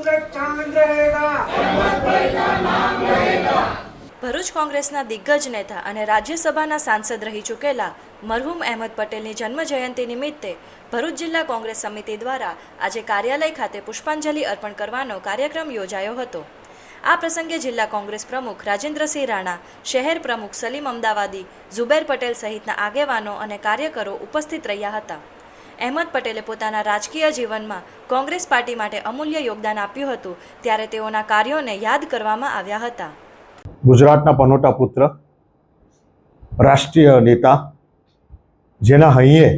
सूरज चांद रहेगा। ભરૂચ કોંગ્રેસના દિગ્ગજ નેતા અને રાજ્યસભાના સાંસદ રહી ચૂકેલા મરહુમ અહેમદ પટેલની જન્મજયંતિ નિમિત્તે ભરૂચ જિલ્લા કોંગ્રેસ સમિતિ દ્વારા આજે કાર્યાલય ખાતે પુષ્પાંજલિ અર્પણ કરવાનો કાર્યક્રમ યોજાયો હતો। આ પ્રસંગે જિલ્લા કોંગ્રેસ પ્રમુખ રાજેન્દ્રસિંહ રાણા, શહેર પ્રમુખ સલીમ અમદાવાદી, ઝુબેર પટેલ સહિતના આગેવાનો અને કાર્યકરો ઉપસ્થિત રહ્યા હતા। અહેમદ પટેલે પોતાના રાજકીય જીવનમાં કોંગ્રેસ પાર્ટી માટે અમૂલ્ય યોગદાન આપ્યું હતું, ત્યારે તેઓના કાર્યોને યાદ કરવામાં આવ્યા હતા। ગુજરાતના પનોતા પુત્ર, રાષ્ટ્રીય નેતા, જેના હૈયે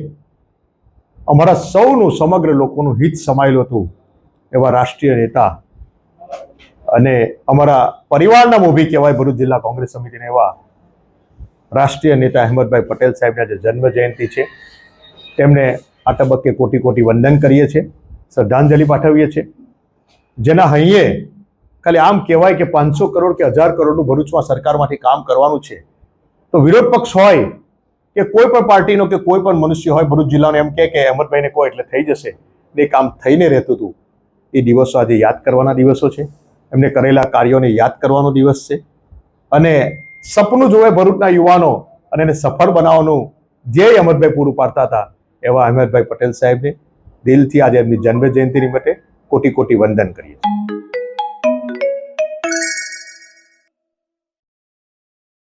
અમારા સૌનું, સમગ્ર લોકોનું હિત સમાયેલું હતું એવા રાષ્ટ્રીય નેતા અને અમારા પરિવારના મોભી કહેવાય ભરૂચ જિલ્લા કોંગ્રેસ સમિતિના એવા રાષ્ટ્રીય નેતા અહેમદભાઈ પટેલ સાહેબના જે જન્મ જયંતિ છે તેમને આ તબક્કે કોટી કોટી વંદન કરીએ છીએ, શ્રદ્ધાંજલિ પાઠવીએ છીએ। જેના હૈયે ખાલી આમ કહેવાય કે 500 કરોડ કે 1000 કરોડનું ભરૂચમાં સરકારમાંથી કામ કરવાનું છે, તો વિરોધ પક્ષ હોય કે કોઈ પણ પાર્ટીનો કે કોઈ પણ મનુષ્ય હોય ભરૂચ જિલ્લાનો એમ કહે કે અહેમદભાઈને કહો એટલે થઈ જશે, એ કામ થઈને રહેતું હતું। એ દિવસો આજે યાદ કરવાના દિવસો છે, એમને કરેલા કાર્યોને યાદ કરવાનો દિવસ છે અને સપનું જોવે ભરૂચના યુવાનો અને એને સફળ બનાવવાનું ધ્યેય અહેમદભાઈ પૂરું પાડતા હતા એવા અહેમદભાઈ પટેલ સાહેબને દિલથી આજે એમની જન્મ જયંતિ નિમિત્તે કોટી કોટી વંદન કરીએ છીએ।